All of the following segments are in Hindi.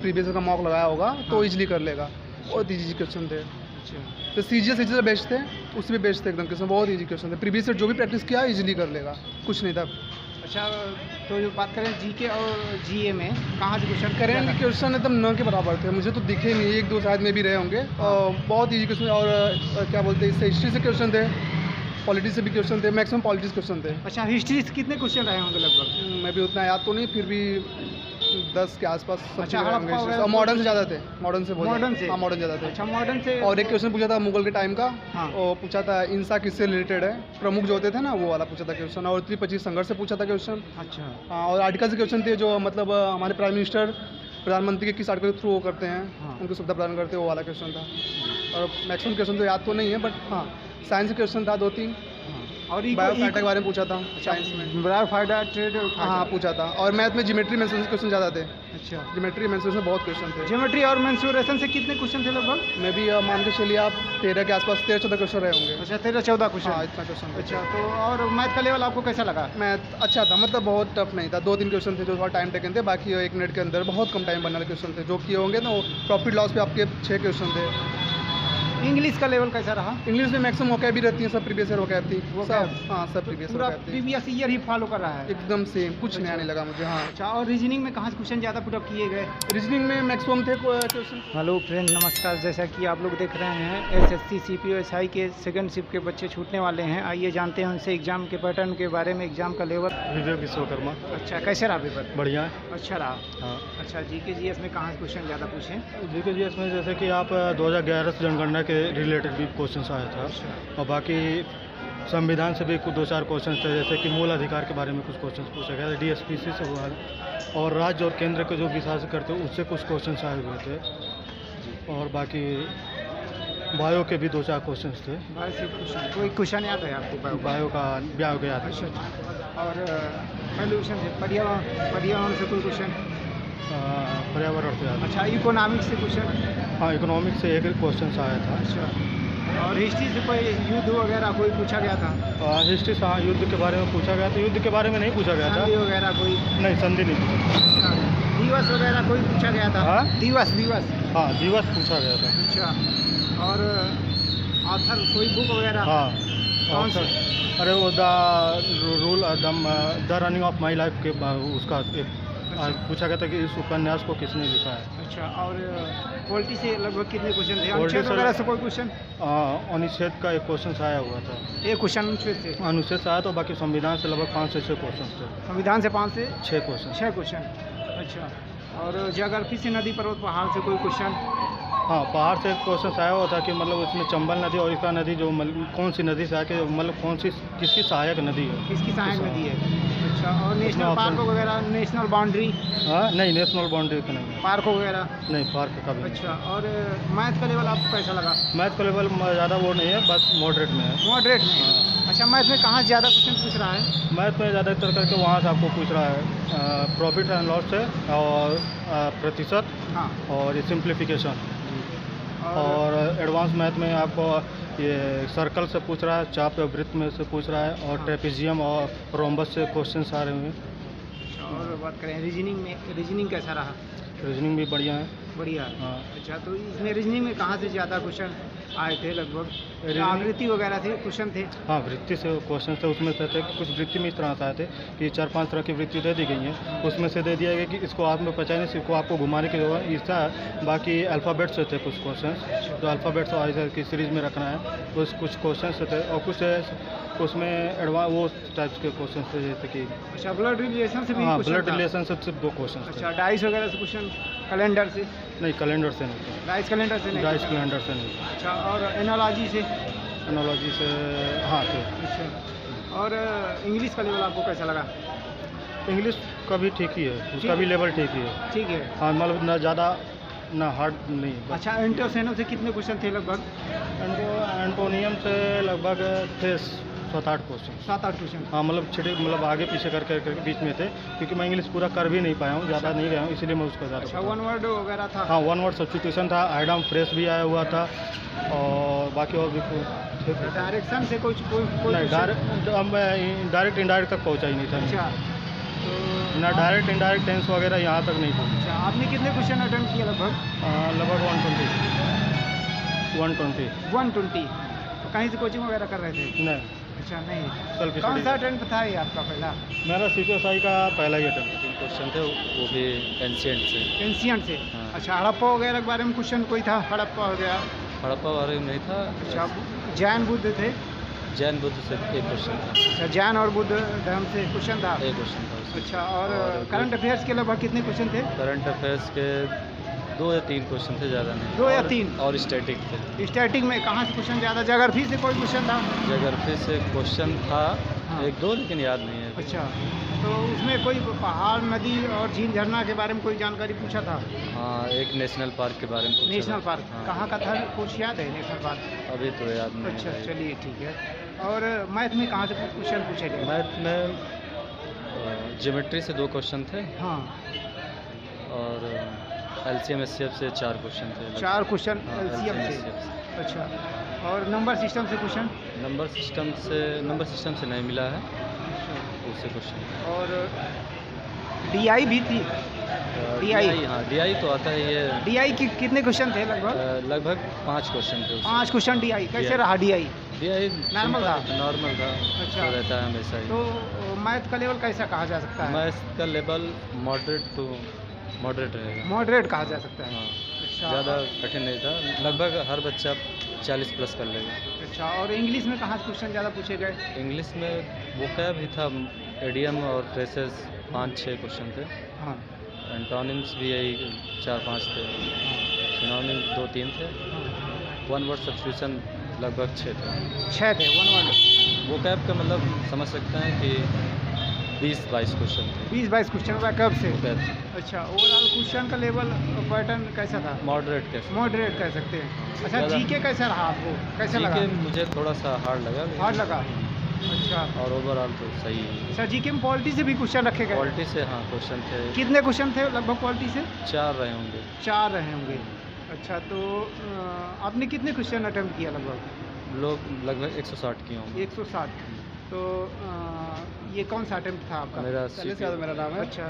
प्रीवियस का मॉक लगाया होगा तो इजीली कर लेगा। बहुत इजी क्वेश्चन थे। अच्छा तो सीजीएस से बेस्ट थे, उससे भी बेस्ट थे एकदम क्वेश्चन, बहुत इजी क्वेश्चन थे। प्रीवियस से जो भी प्रैक्टिस किया इजीली कर लेगा, कुछ नहीं था। अच्छा, तो जो बात करें जीके और जीए में कहाँ से क्वेश्चन करेंट क्वेश्चन एकदम न के बराबर थे, मुझे तो दिखे नहीं, एक दो शायद में भी रहे होंगे। बहुत इजी क्वेश्चन। और क्या बोलते हैं, इससे हिस्ट्री से क्वेश्चन थे, पॉलिटिक्स से भी क्वेश्चन थे, मैक्सिमम पॉलिटिक्स क्वेश्चन थे। अच्छा, हिस्ट्री से कितने क्वेश्चन रहे होंगे लगभग? मैं भी उतना याद तो नहीं, फिर भी 10 के आसपास। अच्छा, और मॉडर्न से ज़्यादा थे, मॉडर्न से मॉडर्न से? हाँ, मॉडर्न ज़्यादा थे। अच्छा, मॉडर्न से। और एक क्वेश्चन पूछा था मुगल के टाइम का। हाँ। और पूछा था इंसा किससे रिलेटेड है, प्रमुख जो होते थे ना, वो वाला पूछा था क्वेश्चन। और 325 संघर्ष से पूछा था क्वेश्चन। अच्छा हाँ, और आर्टिकल से क्वेश्चन थे, जो मतलब हमारे प्राइम मिनिस्टर प्रधानमंत्री के किस आर्टिकल के थ्रू वो करते हैं, हाँ। उनको सुविधा प्रदान करते हैं, वो वाला क्वेश्चन था। और मैक्सिमम क्वेश्चन तो याद तो नहीं है, बट हाँ साइंस क्वेश्चन था 2-3। और बायोफाइटा के बारे में पूछा था साइंस में। बायोफाइटा ट्रेड हाँ पूछा था। और मैथ में ज्योमेट्री मेंसुरेशन क्वेश्चन ज़्यादा थे। अच्छा, ज्योमेट्री मेंसुरेशन बहुत क्वेश्चन थे। ज्योमेट्री और मेंसुरेशन से कितने क्वेश्चन थे लगभग? मैं भी मान के चलिए आप 13 के आसपास, 13-14 क्वेश्चन रहे होंगे। अच्छा, 13-14 हाँ, क्वेश्चन। इतना क्वेश्चन। अच्छा, तो और मैथ का लेवल आपको कैसा लगा? मैथ अच्छा था, मतलब बहुत टफ नहीं था। 2-3 क्वेश्चन थे जो थोड़ा टाइम टेकन थे, बाकी 1 मिनट के अंदर बहुत कम टाइम बनने वाले क्वेश्चन थे। जो किए होंगे ना, वो प्रॉफिट लॉस पे आपके 6 क्वेश्चन थे। इंग्लिश का लेवल कैसा रहा? इंग्लिश में मैक्सिमम वोकैब भी रहती है, सब प्रीवियस ईयर वोकैब थी। vocab? सब हाँ, सब प्रीवियस पूरा वोकैब थी। प्रीवियस ईयर ही फॉलो कर रहा है? एकदम सेम, कुछ नया नहीं लगा मुझे। हाँ, अच्छा, और रीजनिंग में कहाँ से क्वेश्चन ज़्यादा पुटअप किए गए? रीजनिंग में मैक्सिमम थे क्वेश्चन। हेलो फ्रेंड, नमस्कार। जैसा कि आप लोग देख रहे हैं, एसएससी सीपीओएसआई के सेकंड शिफ्ट के बच्चे छूटने वाले हैं। आइए जानते हैं उनसे एग्जाम के पैटर्न के बारे में, एग्जाम का लेवल। विवेक विश्वकर्मा। अच्छा, कैसे रहा पेपर? बढ़िया है। अच्छा रहा। हाँ, अच्छा, जीके जीएस में कहाँ से क्वेश्चन ज़्यादा पूछे? जीके जीएस में जैसे कि आप 2011 से जनगणना के रिलेटेड भी क्वेश्चन आया था। और बाकी संविधान से भी कुछ 2-4 क्वेश्चन थे, जैसे कि मूल अधिकार के बारे में कुछ क्वेश्चन पूछा गया था, डीएसपीसी से हुआ है। और राज्य और केंद्र के जो विशासन करते हैं उससे कुछ क्वेश्चन आए हुए थे। और बाकी बायो के भी 2-4 क्वेश्चन थे। बायो से कोई क्वेश्चन याद है आपको? बायो का ब्याह गया था। अच्छा, अच्छा। और पॉल्यूशन से, पर्यावरण से कोई क्वेश्चन? पर्यावरण से याद। अच्छा, इकोनॉमिक्स से क्वेश्चन? हाँ, इकोनॉमिक्स से एक क्वेश्चन आया था। अच्छा, और हिस्ट्री से कोई युद्ध वगैरह कोई पूछा गया था? हिस्ट्री से हाँ, युद्ध के बारे में पूछा गया था। युद्ध के बारे में नहीं पूछा गया था। संधि वगैरह कोई? नहीं, संधि नहीं पूछा। अच्छा, दिवस वगैरह कोई पूछा गया था? हाँ? दिवस। हाँ, दिवस पूछा गया था। अच्छा, और ऑथर कोई बुक वगैरह? हाँ, कौन सी? अरे वो the running of my life के उसका एक पूछा गया था कि इस उपन्यास को किसने लिखा है। अच्छा, और पॉलिटी से लगभग कितने क्वेश्चन थे? Polity अनुच्छेद से- वगैरह से कोई क्वेश्चन? अनुच्छेद का एक क्वेश्चन आया हुआ था। एक क्वेश्चन अनुच्छेद से? अनुच्छेद से आया, तो बाकी संविधान से लगभग 5 से 6 क्वेश्चन थे। संविधान से 5 से 6 क्वेश्चन। 6 क्वेश्चन। अच्छा, और ज्योग्राफी से नदी पर्वत पहाड़ से कोई क्वेश्चन? हाँ, पहाड़ से एक क्वेश्चन आया हुआ था कि मतलब उसमें चंबल नदी और इसका नदी जो कौन सी नदी से आके मतलब किसकी सहायक नदी है। किसकी सहायक नदी है? अच्छा, और नेशनल option- पार्क वगैरह, नेशनल बाउंड्री हाँ, नहीं, नेशनल बाउंड्री का नहीं। पार्क वगैरह? नहीं, पार्क का भी नहीं। अच्छा, और मैथ का लेवल आपको कैसा लगा? मैथ का लेवल ज़्यादा वो नहीं है, बस मॉडरेट में है। मॉडरेट में? हाँ। अच्छा, मैथ में कहाँ ज़्यादा क्वेश्चन पूछ रहा है? मैथ में ज़्यादातर करके वहाँ से आपको पूछ रहा है प्रॉफिट एंड लॉस से, और प्रतिशत, हाँ, और सिंप्लीफिकेशन। और और एडवांस मैथ में आपको ये सर्कल से पूछ रहा है, चाप या वृत्त में से पूछ रहा है, और हाँ। ट्रेपेजियम और रोम्बस से क्वेश्चन आ रहे हैं। और बात करें रीजनिंग में, रीजनिंग कैसा रहा? रीजनिंग भी बढ़िया है। बढ़िया। हाँ। अच्छा, तो इसमें रीजनिंग में कहाँ से ज़्यादा क्वेश्चन आए थे लगभग? Reasoning- आकृति वगैरह थे क्वेश्चन थे? हाँ, वृत्ति से क्वेश्चन थे, उसमें से थे कुछ वृत्ति में इस तरह से आए थे कि 4-5 तरह की वृत्ति दे दी गई हैं। उसमें से दे दिया गया कि इसको आपने पहचाने से इसको आपको घुमाने की जरूरत ऐसा है। बाकी अल्फ़ाबेट से थे कुछ क्वेश्चन, जो अल्फ़ाबेट ऐसे की सीरीज़ में रखना है, तो कुछ क्वेश्चन से थे। और कुछ उसमें एडवांस वो टाइप्स के क्वेश्चन थे, जैसे कि अच्छा, ब्लड रिलेशन से भी हाँ, क्वेश्चन ब्लड था? रिलेशन से सिर्फ 2 क्वेश्चन थे। अच्छा, डाइस वगैरह से क्वेश्चन? कैलेंडर से? नहीं, कैलेंडर से नहीं थे। डाइस कैलेंडर से नहीं? डाइस कैलेंडर से नहीं थे। अच्छा, और एनोलॉजी से? एनोलॉजी से हाँ थे। अच्छा, और इंग्लिश का लेवल आपको कैसा लगा? इंग्लिश का भी ठीक ही है, उसका भी लेवल ठीक ही है। ठीक है। हाँ, मतलब ना ज़्यादा ना हार्ड नहीं। अच्छा, एंटोसेनो से कितने क्वेश्चन थे लगभग? एंटोनियम से लगभग थे 7-8 क्वेश्चन। 7-8 क्वेश्चन? हाँ, मतलब छिटे मतलब आगे पीछे करके बीच में थे, क्योंकि मैं इंग्लिश पूरा कर भी नहीं पाया हूँ, ज़्यादा नहीं गया हूँ, इसलिए मैं उसका ज़्यादा। अच्छा, वन वर्ड वगैरह था? हाँ, 1 वर्ड सब्स्टिट्यूशन था, आइडम फ्रेश भी आया हुआ था, और बाकी और भी थे। डायरेक्शन से कोई नहीं, डायरेक्ट इनडायरेक्ट तक पहुँचा ही नहीं था। अच्छा, तो ना डायरेक्ट इनडायरेक्ट टेंस वगैरह यहाँ तक नहीं पहुँचे। अच्छा, आपने कितने क्वेश्चन अटेम्प्ट किए लगभग? लगभग 120। 120। कहीं से कोचिंग वगैरह कर रहे थे? नहीं, अच्छा, नहीं। सेल्फ कौन स्टडी। सा अटेम्प्ट था ये आपका पहला? मेरा CPSI का पहला ही अटेम्प्ट। 3 क्वेश्चन थे, वो भी एंशियंट से। एंशियंट से? हाँ। अच्छा, हड़प्पा वगैरह के बारे में क्वेश्चन कोई था? हड़प्पा हो गया। हड़प्पा बारे में नहीं था। अच्छा, जैन बुद्ध थे? जैन बुद्ध से एक क्वेश्चन था। अच्छा, जैन और बुद्ध धर्म से क्वेश्चन था? एक क्वेश्चन था उसमें। अच्छा, और और करंट अफेयर्स के लगभग कितने क्वेश्चन थे? करंट अफेयर्स के 2 या 3 क्वेश्चन थे, ज़्यादा नहीं। 2 या और- 3? और स्टैटिक थे। स्टैटिक में कहाँ से क्वेश्चन ज़्यादा? ज्योग्राफी से कोई क्वेश्चन था? जोग्राफी से क्वेश्चन था हाँ। 1-2, लेकिन याद नहीं है अभी। अच्छा, तो उसमें कोई पहाड़, नदी और झील झरना के बारे में कोई जानकारी पूछा था? हाँ, एक नेशनल पार्क के बारे में पूछा नेशनल था। पार्क हाँ। कहाँ का था? कुछ याद है नेशनल पार्क? अभी तो याद नहीं अच्छा, है। चलिए ठीक है। और मैथ में कहाँ से क्वेश्चन पूछे गए? मैथ में ज्योमेट्री से 2 क्वेश्चन थे हाँ, और LCM SCF से 4 क्वेश्चन थे। 4 क्वेश्चन हाँ, LCM से। SCF से। अच्छा, और नंबर सिस्टम से क्वेश्चन? नंबर सिस्टम से नहीं मिला है उससे क्वेश्चन। और DI भी थी? DI? हाँ, DI तो आता है ये। DI की कितने क्वेश्चन थे लगभग? लगभग 5 क्वेश्चन थे उससे। 5 क्वेश्चन DI। कैसे रहा DI? DI नॉर्मल था? नॉर्मल था। अच्छा। तो रहता है हमेशा ही। तो मैथ का लेवल कैसा कहा जा सकता है? मैथ का लेवल मॉडरेट रहेगा। मॉडरेट कहा जा सकता है। हाँ, अच्छा, ज़्यादा कठिन नहीं था, लगभग हर बच्चा 40 प्लस कर लेगा। अच्छा, और इंग्लिश में कहाँ से क्वेश्चन ज़्यादा पूछे गए? इंग्लिश में वोकैब ही था, एडियम और फ्रेसेस 5-6 क्वेश्चन थे। हाँ, एंटोनिम्स भी यही 4-5 थे। सिनोनिम्स 2-3 थे। वन वर्ड सब्स्टिट्यूशन लगभग 6 थे। 6 थे, 1 वर्ड। वोकैब का मतलब समझ सकते हैं कि 20-22 क्वेश्चन थे 20-22 क्वेश्चन हुआ कब से? वोकैब से। अच्छा, ओवरऑल क्वेश्चन का लेवल पैटर्न कैसा था? मॉडरेट कैसे? मॉडरेट कह सकते हैं। अच्छा, ज़्यादा- जीके कैसा रहा आपको? कैसा लगा? जीके मुझे थोड़ा सा हार्ड लगा, हार्ड लगा? अच्छा, और ओवरऑल तो सही है। अच्छा, जीके में पॉलिटी से भी क्वेश्चन रखे गए? क्वालिटी से हाँ क्वेश्चन थे, कितने क्वेश्चन थे लगभग पॉलिटी से? 4 रहे होंगे। 4 रहे होंगे। अच्छा, तो आपने कितने क्वेश्चन अटेम्प्ट किया लगभग? लोग लगभग 160 किए होंगे। 160। तो ये कौन सा अटेम्प्ट था आपका? मेरा शैलेश यादव मेरा नाम है। अच्छा,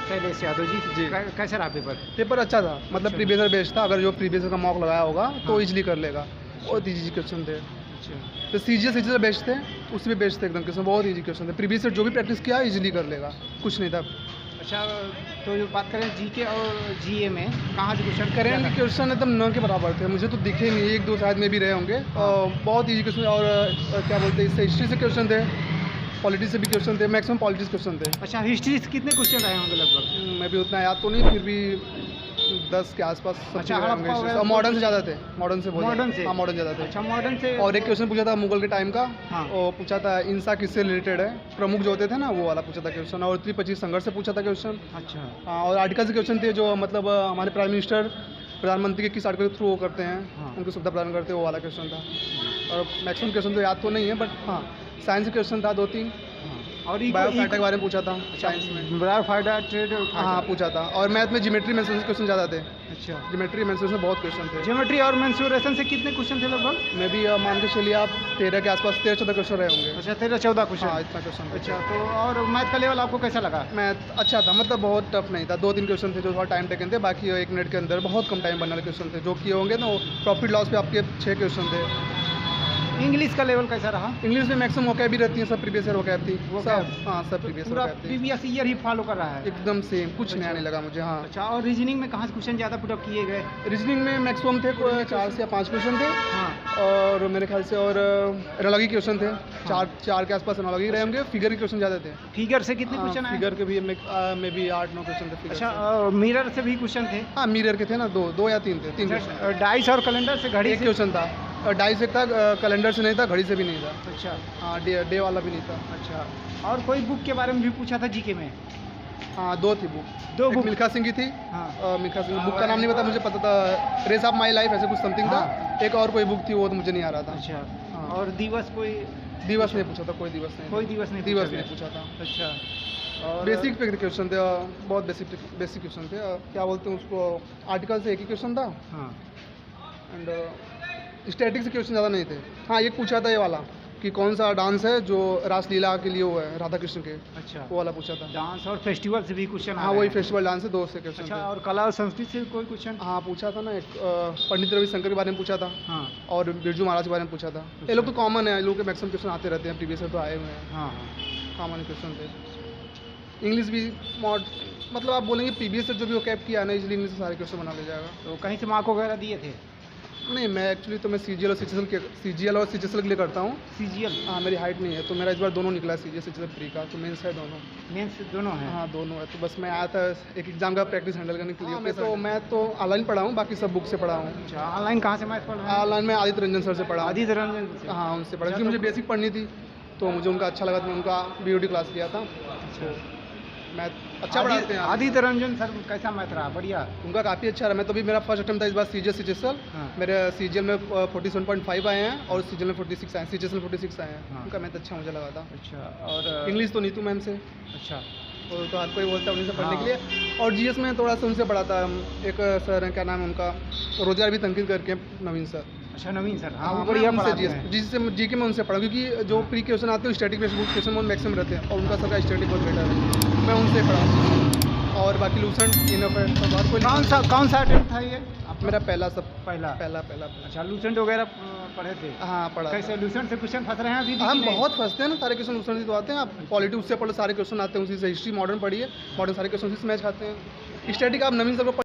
शैलेश यादव जी। जी। कैसा रहा पेपर? पेपर अच्छा था, मतलब अच्छा। प्रीवियस बेस्ड था। अगर जो प्रीवियस का मॉक लगाया होगा तो हाँ। इजीली कर लेगा। बहुत इजी क्वेश्चन थे। अच्छा, तो CGS बेस्ट थे, उससे भी बेस्ट थे एकदम क्वेश्चन, बहुत इजी क्वेश्चन थे। प्रीवियस जो भी प्रैक्टिस किया इजीली कर लेगा, कुछ नहीं था। अच्छा, तो जो बात करें जीके और GA में कहाँ से क्वेश्चन करेंट क्वेश्चन एकदम न के बराबर थे, मुझे तो दिखे नहीं, 1-2 शायद में भी रहे होंगे। बहुत इजी क्वेश्चन। और क्या बोलते हैं, इससे हिस्ट्री से क्वेश्चन थे, पॉलिटिक्स से भी क्वेश्चन थे, मैक्सिमम पॉलिटिक्स क्वेश्चन थे। अच्छा, हिस्ट्री से कितने क्वेश्चन रहे होंगे लगभग? मैं भी उतना याद तो नहीं, फिर भी 10 के आसपास सब अच्छा, चीज़ रहे हड़प्पा होंगे। वगैरह और मॉडर्न से ज़्यादा थे, मॉडर्न से बहुत मॉडर्न ज़्यादा। से? हाँ, मॉडर्न ज़्यादा थे। अच्छा, मॉडर्न से। और एक क्वेश्चन पूछा था मुगल के टाइम का। हाँ। वो पूछा था इंसा किससे रिलेटेड है, प्रमुख जो होते थे ना, वो वाला पूछा था क्वेश्चन। और 325 संघर्ष से पूछा था क्वेश्चन। अच्छा, और आर्टिकल से क्वेश्चन थे, जो मतलब हमारे प्राइम मिनिस्टर प्रधानमंत्री के किस आर्टिकल के थ्रू वो करते हैं, हाँ। उनको सुविधा प्रदान करते हैं, वो वाला क्वेश्चन था। और मैक्सिमम क्वेश्चन तो याद तो नहीं है, बट हाँ साइंस का क्वेश्चन था 2-3। हाँ। और बायोफाइटा के बारे में पूछा था साइंस में। बायोफाइटा, ट्रेड, हाँ पूछा था। और मैथ में ज्योमेट्री मेंसुरेशन क्वेश्चन ज़्यादा थे। अच्छा, ज्योमेट्री मेंसुरेशन में बहुत क्वेश्चन थे। ज्योमेट्री और मेंसुरेशन से कितने क्वेश्चन थे लगभग? मैं भी मान के चलिए आप 13 के आसपास 13-14 क्वेश्चन रहे होंगे। अच्छा, 13-14 क्वेश्चन। हाँ, इतना क्वेश्चन। अच्छा, तो और मैथ का लेवल आपको कैसा लगा? मैथ अच्छा था, मतलब बहुत टफ नहीं था। 2-3 क्वेश्चन थे जो थोड़ा टाइम टेकन थे, बाकी 1 मिनट के अंदर बहुत कम टाइम बनने वाले क्वेश्चन थे जो किए होंगे ना। प्रॉफिट लॉस पे आपके 6 क्वेश्चन थे। इंग्लिश का लेवल कैसा रहा? इंग्लिश में मैक्सिमम वोकैब भी रहती है, सब प्रीवियस ईयर वोकैब थी। vocab? सब हाँ, सब प्रीवियस पूरा वोकैब थी। प्रीवियस ईयर ही फॉलो कर रहा है? एकदम सेम, कुछ अच्छा। नया नहीं लगा मुझे। हाँ, अच्छा, और रीजनिंग में कहाँ से क्वेश्चन ज़्यादा पुट अप किए गए? रीजनिंग में मैक्सिमम थे 4 से या 5 क्वेश्चन थे। हाँ। और मेरे ख्याल से और एनालॉजी क्वेश्चन थे 4 के आसपास एनालॉजी रहे होंगे। फिगर के क्वेश्चन ज़्यादा थे। फिगर से कितने क्वेश्चन आए? फिगर के भी में भी 8-9 क्वेश्चन थे फिगर अच्छा, से। मिरर से भी क्वेश्चन थे? हाँ, मिरर के थे ना, 2 या 3 थे। 3 क्वेश्चन। डाइस और कैलेंडर से, घड़ी एक से? क्वेश्चन था, डाइस एक था, कैलेंडर से नहीं था, घड़ी से भी नहीं था। अच्छा, हाँ, डे वाला भी नहीं था। अच्छा, और कोई बुक के बारे में भी पूछा था जीके में? हाँ, 2 थी बुक। 2 एक बुक? मिल्खा सिंह की थी। हाँ। मिल्खा सिंह बुक का नाम नहीं पता, मुझे पता था रेस ऑफ माई लाइफ ऐसे कुछ समथिंग था। एक और कोई बुक थी, वो तो मुझे नहीं आ रहा था। अच्छा, हाँ। और दिवस कोई? दिवस नहीं पूछा था, कोई दिवस नहीं। कोई दिवस नहीं दिवस पूछा नहीं गया। पूछा था। अच्छा, और बेसिक पे क्वेश्चन थे, बहुत बेसिक क्वेश्चन थे। क्या बोलते हैं उसको, आर्टिकल से एक ही क्वेश्चन था। हाँ। एंड स्टैटिक से क्वेश्चन ज़्यादा नहीं थे। हाँ, एक पूछा था ये वाला कि कौन सा डांस है जो रासलीला के लिए वो है राधा कृष्ण के, अच्छा, वो वाला पूछा था। डांस और फेस्टिवल से भी क्वेश्चन हाँ वही फेस्टिवल डांस है, 2 से क्वेश्चन अच्छा, थे। और कला और संस्कृति से कोई क्वेश्चन? हाँ पूछा था ना, एक पंडित रविशंकर के बारे में पूछा था हाँ और बिरजू महाराज के बारे में पूछा था। ये लोग तो कॉमन है, ये लोग के मैक्सिमम क्वेश्चन आते रहते हैं, प्रीवियस तो आए हुए हैं, हाँ हाँ। कॉमन क्वेश्चन थे। इंग्लिश भी मतलब आप बोलेंगे पीबीएस से जो भी वो कैप किया है ना, इजीली इंग्लिश से सारे क्वेश्चन बना ले जाएगा। तो कहीं से मार्क वगैरह दिए थे? नहीं मैं एक्चुअली तो मैं सीजीएल और सीजीएल के लिए करता हूँ। सीजीएल? हाँ मेरी हाइट नहीं है तो मेरा इस बार दोनों निकला, सीजीएल सीजीएल प्री का, तो मेंस है दोनों। मेंस दोनों हैं? हाँ दोनों है, तो बस मैं आया था एक एग्जाम का प्रैक्टिस हैंडल करने के लिए। मैं तो ऑनलाइन पढ़ा हूँ, बाकी सब बुक से पढ़ा हूँ। अच्छा, ऑनलाइन कहाँ से मैथ पढ़ रहे हैं? ऑनलाइन में आदित्य रंजन सर से पढ़ा। आदित्य रंजन से? हाँ उनसे पढ़ा, क्योंकि मुझे बेसिक पढ़नी थी तो मुझे उनका अच्छा लगा, तो मैं उनका बीओडी क्लास लिया था। तो मैथ अच्छा पढ़ाते हैं। आदित्य रंजन सर कैसा मैथ रहा? बढ़िया? उनका काफ़ी अच्छा रहा। मैं तो भी मेरा फर्स्ट अटेम्प्ट था इस बार सीजीएल। हाँ। मेरे सीजीएल में 47.5 आए हैं और सीजीएल में 46 आए हैं, सीजीएल में 46 आए हैं। हाँ। उनका मैथ अच्छा मुझे लगा था। अच्छा, और इंग्लिश तो नीतू मैम से, अच्छा, और तो हर कोई बोलता है उन्हीं से पढ़ने हाँ। के लिए। और जीएस में थोड़ा सा उनसे पढ़ा था, एक सर हैं क्या नाम है उनका, रोजगार भी तंकीद करके, नवीन सर। अच्छा नवीन सर, हाँ वो मैं बढ़िया उनसे पढ़ाते हैं। जीएस से जीके में उनसे पढ़ा, क्योंकि जो प्री क्वेश्चन आते हैं स्टैटिक बेस्ड क्वेश्चन बहुत मैक्सिमम रहते हैं और उनका सबका स्टैटिक बहुत बेटर है, मैं उनसे पढ़ा। और बाकी लूसेंट इनफ है, सब और कोई कौन सा अटेम्प्ट था ये? मेरा पहला पहला? पहला। अच्छा, लूसेंट वगैरह पढ़े थे? हाँ पढ़ा। कैसे लूसेंट से क्वेश्चन फंस रहे हैं अभी भी? हम कि नहीं? बहुत फंसते हैं ना, सारे क्वेश्चन लूसेंट से तो आते हैं। आप पॉलिटी उससे पढ़ो, सारे क्वेश्चन आते हैं उसी से। हिस्ट्री मॉडर्न पढ़िए, मॉडर्न सारे क्वेश्चन उसी से मैच खाते हैं। स्टैटिक आप नवीन सर को